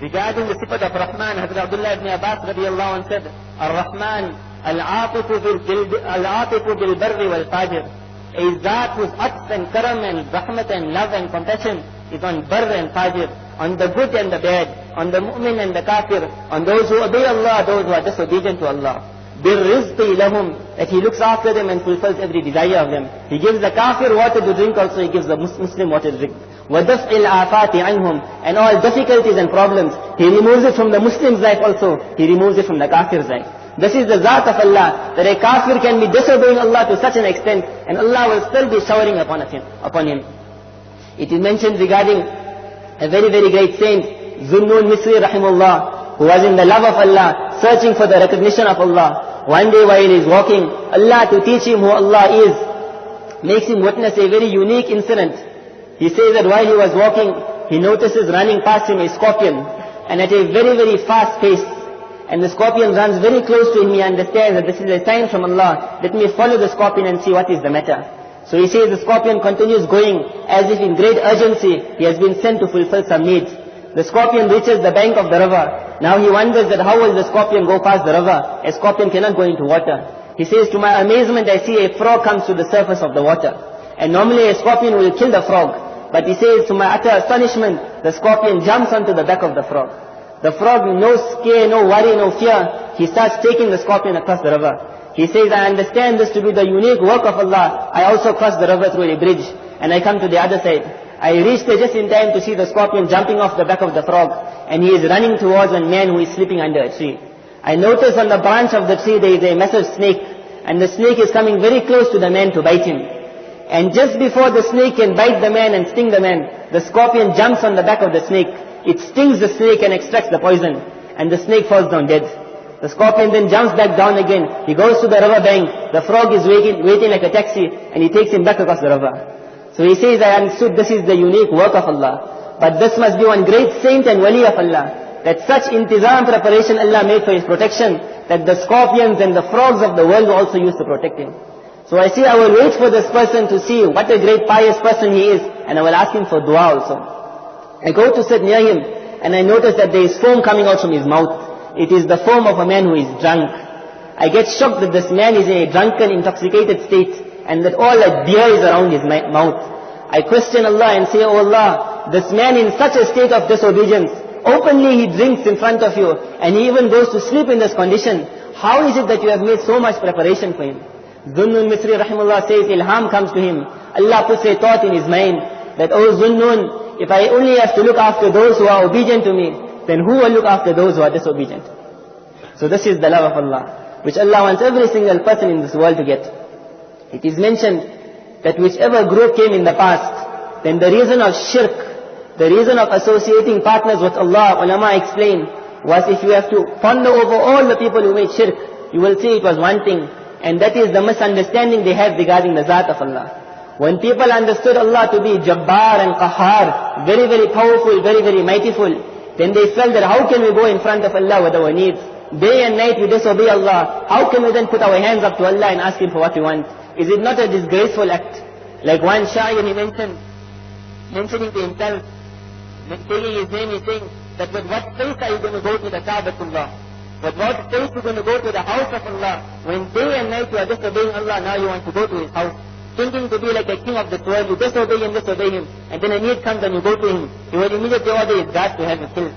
Regarding the sifat of Rahman, Hazrat Abdullah ibn Abbas radiyallahu anhu said, Ar-Rahman al-atifu bil-barri wal-fajr. A zat whose atf and karam and rahmat and love and compassion is on barr and fajr, on the good and the bad, on the mu'min and the kafir, on those who obey Allah, those who are disobedient to Allah. Bir-rizqi lahum, that He looks after them and fulfills every desire of them. He gives the kafir water to drink, also He gives the Muslim water to drink. وَدَفْعِ الْآفَاتِ عَنْهُمْ, and all difficulties and problems, He removes it from the Muslim's life also, He removes it from the kafir's life. This is the zat of Allah, that a kafir can be disobeying Allah to such an extent, and Allah will still be showering upon him. It is mentioned regarding a very, very great saint, Zunnun Misri rahimullah, who was in the love of Allah, searching for the recognition of Allah. One day while he is walking, Allah, to teach him who Allah is, makes him witness a very unique incident. He says that while he was walking, he notices running past him a scorpion, and at a very, very fast pace. And the scorpion runs very close to him. He understands that this is a sign from Allah. Let me follow the scorpion and see what is the matter. So he says the scorpion continues going as if in great urgency. He has been sent to fulfill some needs. The scorpion reaches the bank of the river. Now he wonders that how will the scorpion go past the river? A scorpion cannot go into water. He says, to my amazement, I see a frog comes to the surface of the water. And normally a scorpion will kill the frog. But he says, to my utter astonishment, the scorpion jumps onto the back of the frog. The frog, no scare, no worry, no fear, he starts taking the scorpion across the river. He says, I understand this to be the unique work of Allah. I also cross the river through a bridge, and I come to the other side. I reached there just in time to see the scorpion jumping off the back of the frog, and he is running towards a man who is sleeping under a tree. I notice on the branch of the tree there is a massive snake, and the snake is coming very close to the man to bite him. And just before the snake can bite the man and sting the man, the scorpion jumps on the back of the snake. It stings the snake and extracts the poison, and the snake falls down dead. The scorpion then jumps back down again. He goes to the river bank. The frog is waiting like a taxi, and he takes him back across the river. So he says, I understood this is the unique work of Allah. But this must be one great saint and wali of Allah, that such intizam preparation Allah made for his protection, that the scorpions and the frogs of the world were also used to protect him. So I say, I will wait for this person to see what a great pious person he is, and I will ask him for dua also. I go to sit near him, and I notice that there is foam coming out from his mouth. It is the foam of a man who is drunk. I get shocked that this man is in a drunken, intoxicated state, and that all that beer is around his mouth. I question Allah and say, Oh Allah, this man in such a state of disobedience, openly he drinks in front of you, and he even goes to sleep in this condition. How is it that you have made so much preparation for him? Zunnun Misri rahimullah says, ilham comes to him. Allah puts a thought in his mind, that, oh Zunnun, if I only have to look after those who are obedient to me, then who will look after those who are disobedient? So this is the love of Allah, which Allah wants every single person in this world to get. It is mentioned that whichever group came in the past, then the reason of shirk, the reason of associating partners with Allah, ulama explain, was if you have to ponder over all the people who made shirk, you will see it was one thing, and that is the misunderstanding they have regarding the Zat of Allah. When people understood Allah to be Jabbar and Qahar, very, very powerful, very, very mightyful, then they felt that how can we go in front of Allah with our needs? Day and night we disobey Allah. How can we then put our hands up to Allah and ask Him for what we want? Is it not a disgraceful act? Like one Sha'ir, he mentioning to himself, taking his name, he's saying that with what face are you going to go to the Ka'batullah? With what face are you going to go to the house of Allah? When day and night you are disobeying Allah, now you want to go to His house. Thinking to be like a king of this world, you disobey him, and then a need comes and you go to him. He will immediately order his guards to have you killed.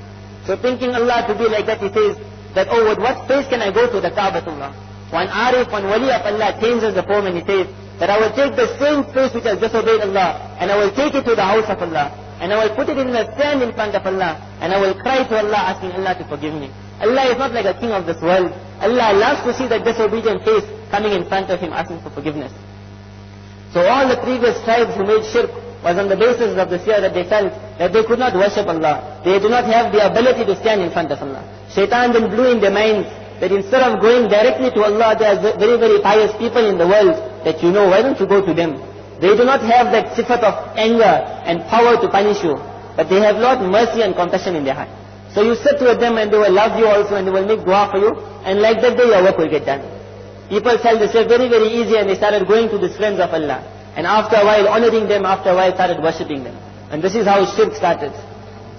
So thinking Allah to be like that, he says that, oh, with what face can I go to the Ka'batullah? One Arif, one Wali of Allah changes the poem and he says that I will take the same face which has disobeyed Allah, and I will take it to the house of Allah, and I will put it in the sand in front of Allah, and I will cry to Allah asking Allah to forgive me. Allah is not like a king of this world. Allah loves to see that disobedient face coming in front of Him asking for forgiveness. So all the previous tribes who made shirk was on the basis of the fear that they felt that they could not worship Allah. They do not have the ability to stand in front of Allah. Shaitan then blew in their minds that instead of going directly to Allah, there are very, very pious people in the world that you know, why don't you go to them? They do not have that sifat of anger and power to punish you, but they have lot mercy and compassion in their heart. So you sit with them and they will love you also, and they will make dua for you, and like that day your work will get done. People felt this way very, very easy, and they started going to these friends of Allah. And after a while honoring them, after a while started worshipping them. And this is how shirk started.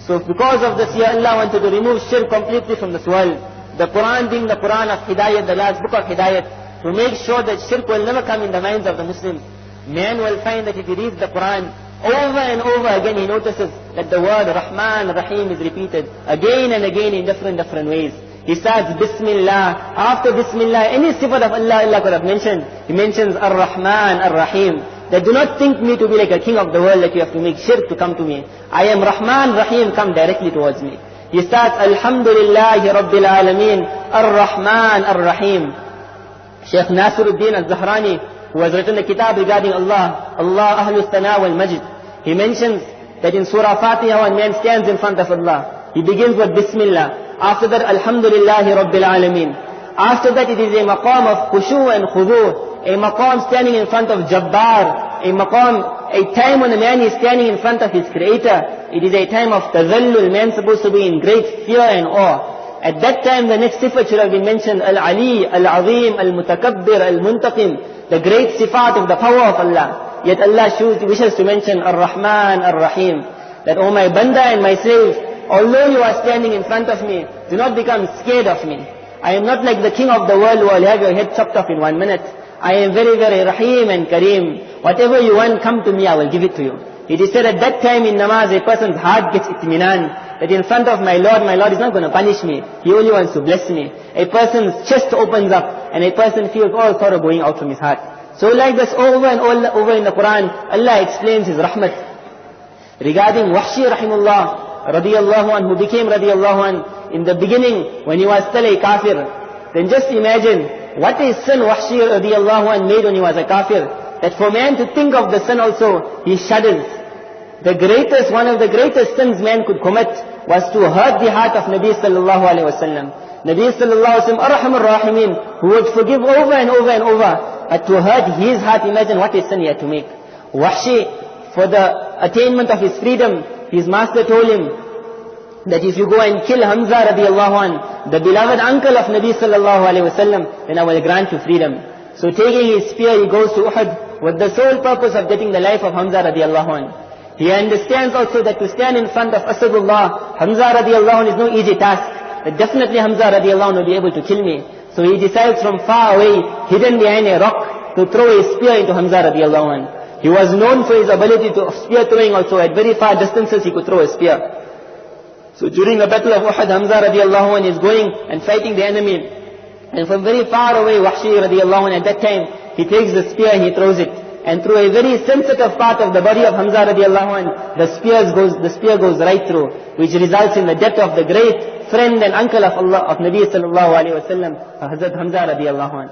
So because of this, Allah wanted to remove shirk completely from this world. The Quran being the Quran of Hidayat, the last book of Hidayat, to make sure that shirk will never come in the minds of the Muslims. Man will find that if he reads the Quran, over and over again he notices that the word Rahman, Rahim is repeated again and again in different ways. He starts Bismillah. After Bismillah, any sifat of Allah, Allah could have mentioned. He mentions Ar-Rahman, Ar-Rahim. That do not think me to be like a king of the world, that you have to make shirk to come to me. I am Rahman, Rahim, come directly towards me. He starts Alhamdulillahi Rabbil Alameen, Ar-Rahman, Ar-Rahim. Shaykh Nasiruddin al-Zahrani, who has written a kitab regarding Allah, Allah Ahlus Thana wal Majd, he mentions that in Surah Fatiha when man stands in front of Allah, he begins with Bismillah. After that, Alhamdulillahi Rabbil Alameen. After that, it is a maqam of khushu and khudu, a maqam standing in front of Jabbar, a maqam, a time when a man is standing in front of his Creator. It is a time of tazallul, man supposed to be in great fear and awe. At that time, the next sifat should have been mentioned, Al-Ali, Al-Azim, Al-Mutakabbir, Al-Muntaqim, the great sifat of the power of Allah. Yet Allah wishes to mention Ar-Rahman, Ar-Rahim, that, O my banda and my slave, although you are standing in front of me, do not become scared of me. I am not like the king of the world who will have your head chopped off in 1 minute. I am very, very Rahim and Kareem. Whatever you want, come to me, I will give it to you. It is said at that time in namaz, a person's heart gets itminan, that in front of my Lord is not going to punish me. He only wants to bless me. A person's chest opens up, and a person feels all sorrow going out from his heart. So like this over and over in the Quran, Allah explains His rahmat. Regarding Wahshi rahimullah, radiyallahu anhu, who became radiyallahu anhu, in the beginning when he was still a kafir, then just imagine what a sin Wahshi radiyallahu anhu made when he was a kafir, that for man to think of the sin also, he shudders. One of the greatest sins man could commit was to hurt the heart of Nabi sallallahu alayhi wa sallam. Nabi sallallahu alayhi wa sallam, Arhamur Rahimin, who would forgive over and over and over, but to hurt his heart, imagine what a sin he had to make. Wahshi, for the attainment of his freedom, his master told him that if you go and kill Hamza radiallahu anh, the beloved uncle of Nabi sallallahu alayhi wa sallam, then I will grant you freedom. So taking his spear, he goes to Uhud with the sole purpose of getting the life of Hamza radiallahu anh. He understands also that to stand in front of Asadullah, Hamza radiallahu anh is no easy task. That definitely Hamza radiallahu anh will be able to kill me. So he decides from far away, hidden behind a rock, to throw a spear into Hamza radiallahu anh. He was known for his ability to spear throwing also. At very far distances he could throw a spear. So during the battle of Uhud, Hamza radiallahu anh is going and fighting the enemy. And from very far away, Wahshi radiallahu anh, at that time, he takes the spear and he throws it. And through a very sensitive part of the body of Hamza radiallahu anh, the spear goes right through, which results in the death of the great friend and uncle of Allah, of Nabi sallallahu alayhi wa sallam, Hazrat Hamza radiallahu anh.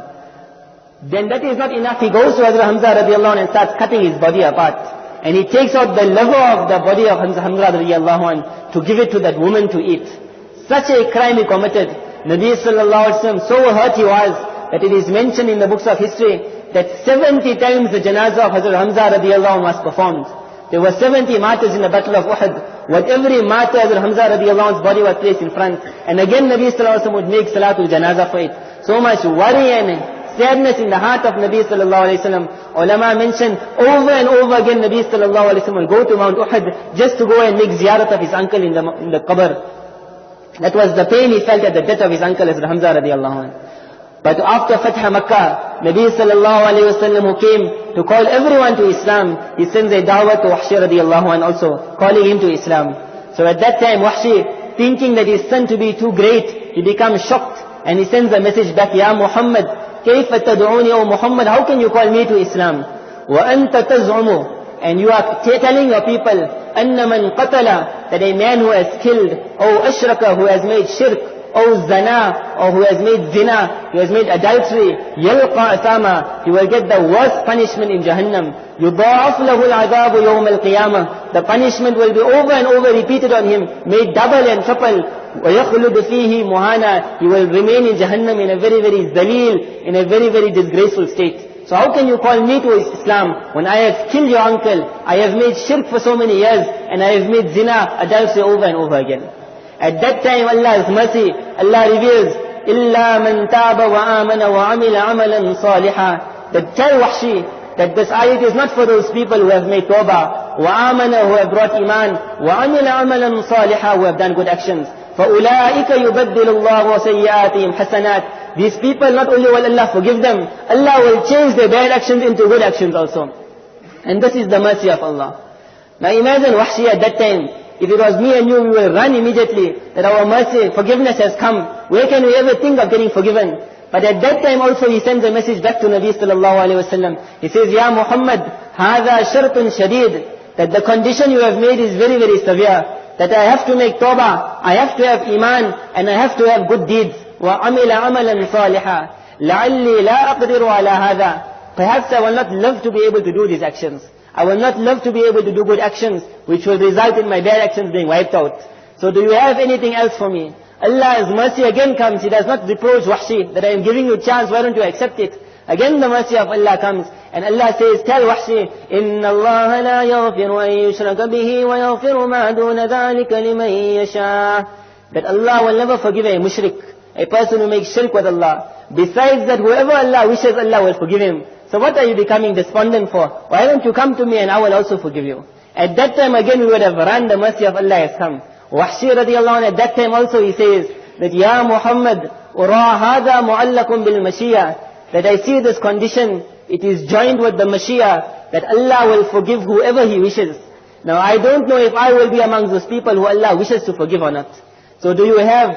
Then that is not enough. He goes to Hazrat Hamza radiallahu anh and starts cutting his body apart. And he takes out the liver of the body of Hamza radiallahu anh to give it to that woman to eat. Such a crime he committed. Nabi sallallahu alayhi wa sallam, so hurt he was, that it is mentioned in the books of history that 70 times the janazah of Hazrat Hamza radiallahu anh was performed. There were 70 martyrs in the battle of Uhud. With every martyr, Hazrat Hamza radiallahu anh's body was placed in front. And again Nabi sallallahu alayhi wa sallam would make salatul janazah for it. So much worry and sadness in the heart of Nabi sallallahu alayhi wa sallam. Ulama mention over and over again Nabi sallallahu alayhi wa sallam will go to Mount Uhud just to go and make ziyarat of his uncle in the qabr. That was the pain he felt at the death of his uncle Hazrat Hamza radiallahu anh. But after Fatah Makkah, Nabi sallallahu alayhi wa sallam, who came to call everyone to Islam, he sends a da'wah to Wahshi radiallahu anh also, calling him to Islam. So at that time, Wahshi, thinking that his son to be too great, he becomes shocked and he sends a message back, Ya Muhammad, كيف تدعوني, O Muhammad, how can you call me to Islam? وأنت تزعم, and you are telling your people, أن من قتل, that a man who has killed, أو أشرك, who has made shirk, أو زنا, or who has made zina, who has made adultery, يلقى أثاما, he will get the worst punishment in Jahannam. يضاعف له العذاب يوم القيامة, the punishment will be over and over repeated on him, made double and triple. ويخلد فيه مهانا, he will remain in Jahannam in a very, very zaleel, in a very, very disgraceful state. So how can you call me to Islam when I have killed your uncle, I have made shirk for so many years, and I have made zina, adultery over and over again? At that time, Allah's mercy, Allah reveals, إِلَّا مَنْ تَابَ وَآمَنَ وَعَمِلَ عَمَلًا صَالِحًا, that tell Wahshi that this ayat is not for those people who have made tawbah, وَآمَنَ who have brought iman, وَعَمِلَ عَمَلًا صَالِحًا who have done good actions. فَأُولَٰئِكَ يُبَدِّلُ اللَّهُ وَسَيِّئَاتِهِمْ حَسَنَاتٍ. These people, not only will Allah forgive them, Allah will change their bad actions into good actions also. And this is the mercy of Allah. Now imagine Wahshi at that time. If it was me and you, we will run immediately that our mercy, forgiveness has come. Where can we ever think of getting forgiven? But at that time also he sends a message back to Nabi sallallahu alayhi wa sallam. He says, Ya Muhammad, هَذَا شَرْطٌ شَدِيد. That the condition you have made is very, very severe. That I have to make tawbah, I have to have iman, and I have to have good deeds. وَعَمِلَ عَمَلًا صَالِحًا لَعَلِّي لَا أَقْدِرُ عَلَى هَذَا. Perhaps I will not live to be able to do these actions. I will not live to be able to do good actions, which will result in my bad actions being wiped out. So do you have anything else for me? Allah's mercy again comes. He does not reproach Wahshi that I am giving you a chance, why don't you accept it? Again the mercy of Allah comes. And Allah says, tell Wahshi, إِنَّ اللَّهَ لَا يَغْفِرُ أَن يُشْرَكَ بِهِ وَيَغْفِرُ مَا دُونَ ذَلِكَ لِمَن يَشَاءُ. That Allah will never forgive a mushrik, a person who makes shirk with Allah. Besides that, whoever Allah wishes, Allah will forgive him. So what are you becoming despondent for? Why don't you come to me and I will also forgive you? At that time again we would have run, the mercy of Allah has come. Wahshi radiallahu anhu, at that time also he says that, Ya Muhammad, ura hada mu'allakum bil Mashiach. That I see this condition, it is joined with the Mashiach, that Allah will forgive whoever He wishes. Now I don't know if I will be among those people who Allah wishes to forgive or not. So do you have,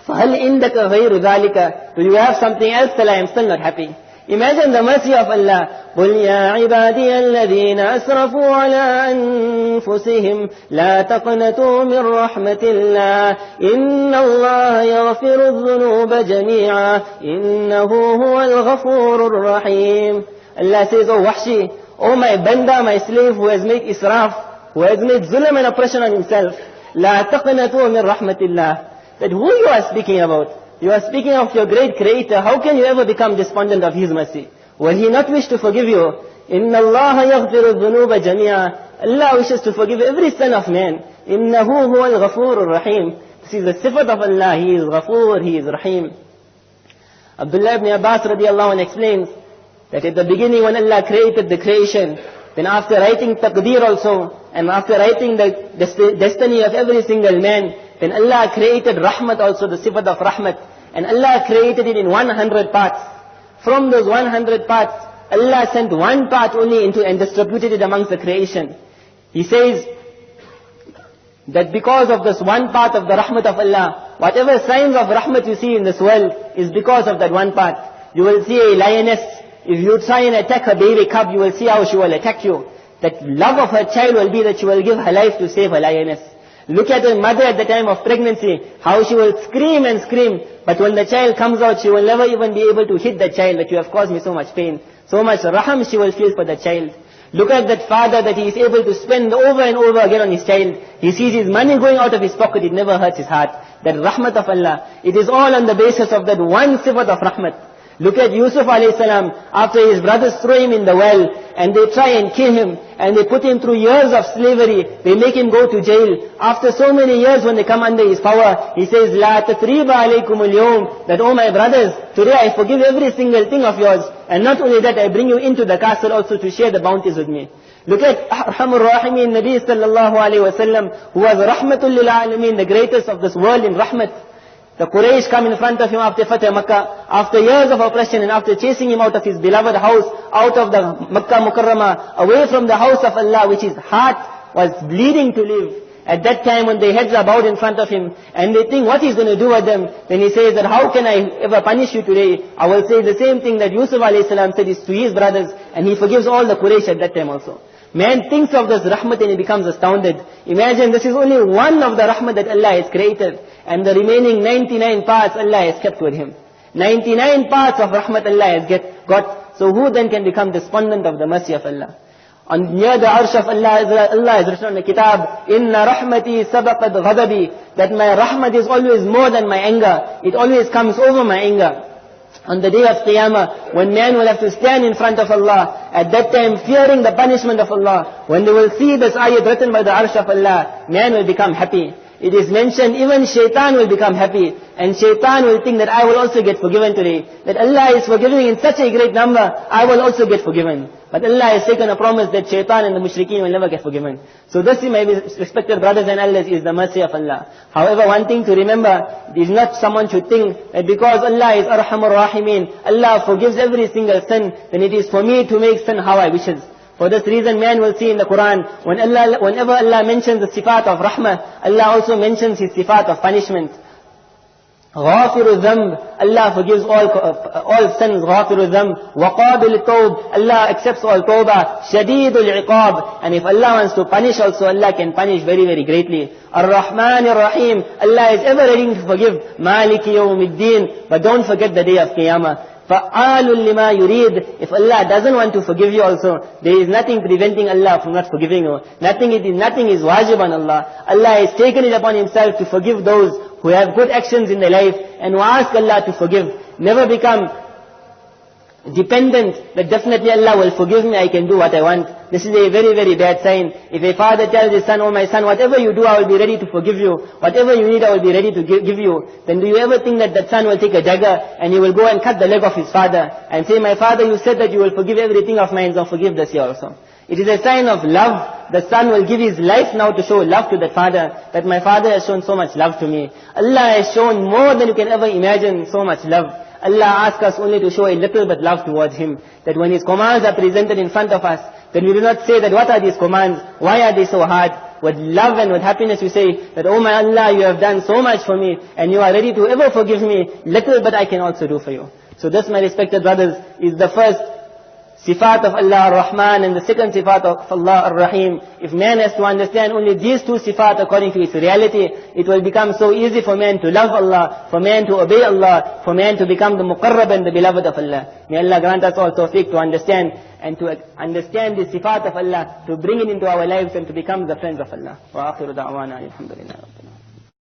فَهَلْ إِنْدَكَ غَيْرُ ذَلِكَ? Do you have something else till I am still not happy? Imagine the mercy of Allah. قُلْ يَا عِبَادِيَ الَّذِينَ أَسْرَفُوا عَلَىٰ أَنفُسِهِمْ لَا تَقْنَطُوا مِنْ رَحْمَةِ اللَّهِ إِنَّ اللَّهَ يَغْفِرُ الذُّنُوبَ جَمِيعًا إِنَّهُ هُوَ الْغَفُورُ الرَّحِيمُ. Allah says, oh Wahshi, oh my banda, my slave who has made israf, who has made zulm and oppression on himself, لَا تَقْنَطُوا مِنْ رَحْمَةِ اللَّهِ. That who you are speaking about? You are speaking of your great Creator. How can you ever become despondent of His mercy? Will He not wish to forgive you? إِنَّ اللَّهَ يَغْفِرُ الذُّنُوبَ جَمِيعًا. Allah wishes to forgive every sin of man. إِنَّهُ هُوَ الْغَفُورُ الرَّحِيمُ. This is the sifat of Allah. He is Ghafoor, He is Rahim. Abdullah ibn Abbas radiallahu anh explains that at the beginning when Allah created the creation, then after writing taqdeer also, and after writing the destiny of every single man, then Allah created rahmat also, the sifat of rahmat. And Allah created it in 100 parts. From those 100 parts, Allah sent one part only into and distributed it amongst the creation. He says that because of this one part of the rahmat of Allah, whatever signs of rahmat you see in this world is because of that one part. You will see a lioness. If you try and attack her baby cub, you will see how she will attack you. That love of her child will be that she will give her life to save her lioness. Look at a mother at the time of pregnancy, how she will scream and scream, but when the child comes out, she will never even be able to hit the child, that you have caused me so much pain. So much raham she will feel for the child. Look at that father that he is able to spend over and over again on his child. He sees his money going out of his pocket, it never hurts his heart. That rahmat of Allah, it is all on the basis of that one sifat of rahmat. Look at Yusuf alayhi salam, after his brothers throw him in the well, and they try and kill him, and they put him through years of slavery, they make him go to jail. After so many years when they come under his power, he says, La tathriba alaykum al-yawm, that, oh my brothers, today I forgive every single thing of yours, and not only that, I bring you into the castle also to share the bounties with me. Look at Arhamur Rahimin, Nabi sallallahu alayhi wa sallam, who was Rahmatul lil Alameen, the greatest of this world in Rahmat. The Quraysh come in front of him after Fatah Makkah, after years of oppression and after chasing him out of his beloved house, out of the Makkah Mukarramah, away from the house of Allah, which his heart was bleeding to live. At that time when their heads are bowed in front of him, and they think what he's going to do with them, then he says that how can I ever punish you today? I will say the same thing that Yusuf alayhi salam said is to his brothers, and he forgives all the Quraysh at that time also. Man thinks of this rahmat and he becomes astounded. Imagine this is only one of the rahmat that Allah has created, and the remaining 99 parts Allah has kept with Him. 99 parts of rahmat Allah has got. So who then can become despondent of the mercy of Allah? Near the arsh of Allah, Allah has written on the kitab, Inna rahmati sabaqat ghadabi, that my rahmat is always more than my anger. It always comes over my anger. On the day of Qiyamah, when man will have to stand in front of Allah, at that time fearing the punishment of Allah, when they will see this ayat written by the arsh of Allah, man will become happy. it is mentioned even shaitan will become happy. And shaitan will think that I will also get forgiven today. That Allah is forgiving in such a great number, I will also get forgiven. But Allah has taken a promise that shaitan and the mushrikeen will never get forgiven. So this, my respected brothers and elders, is the mercy of Allah. However, one thing to remember is not someone should think that because Allah is Arhamur Rahimin, Allah forgives every single sin, then it is for me to make sin how I wishes. For this reason, man will see in the Quran, whenever Allah mentions the sifat of rahmah, Allah also mentions His sifat of punishment. غَافِرُ الذَّنْبِ, Allah forgives all sins, غَافِرُ الذَّنْبِ. وَقَابِلُ التَّوْبِ, Allah accepts all tawbah. شَدِيدُ الْعِقَابِ, and if Allah wants to punish also, Allah can punish very, very greatly. Ar-Rahman Ar-Rahim, Allah is ever ready to forgive. Maliki Yawmiddin, but don't forget the day of Qiyamah. فَعَالٌ لِمَا يُرِيدُ, if Allah doesn't want to forgive you also, there is nothing preventing Allah from not forgiving you. Nothing is wajib on Allah. Allah has taken it upon Himself to forgive those who have good actions in their life and who ask Allah to forgive. Never become dependent that definitely Allah will forgive me, I can do what I want. This is a very, very bad sign. If a father tells his son, oh my son, whatever you do, I will be ready to forgive you. Whatever you need, I will be ready to give you. Then do you ever think that that son will take a dagger and he will go and cut the leg of his father and say, my father, you said that you will forgive everything of mine, so forgive this year also. It is a sign of love. The son will give his life now to show love to that father, that my father has shown so much love to me. Allah has shown more than you can ever imagine, so much love. Allah asks us only to show a little bit love towards Him. That when His commands are presented in front of us, then we do not say that what are these commands? Why are they so hard? With love and with happiness we say that, oh my Allah, you have done so much for me and you are ready to ever forgive me. Little bit I can also do for you. So this, my respected brothers, is the first sifat of Allah Ar-Rahman and the second sifat of Allah Ar-Rahim. If man has to understand only these two sifat according to its reality, it will become so easy for man to love Allah, for man to obey Allah, for man to become the muqarrab and the beloved of Allah. May Allah grant us all tawfiq to understand and to understand the sifat of Allah, to bring it into our lives and to become the friends of Allah. Wa akhiru da'wana alhamdulillah.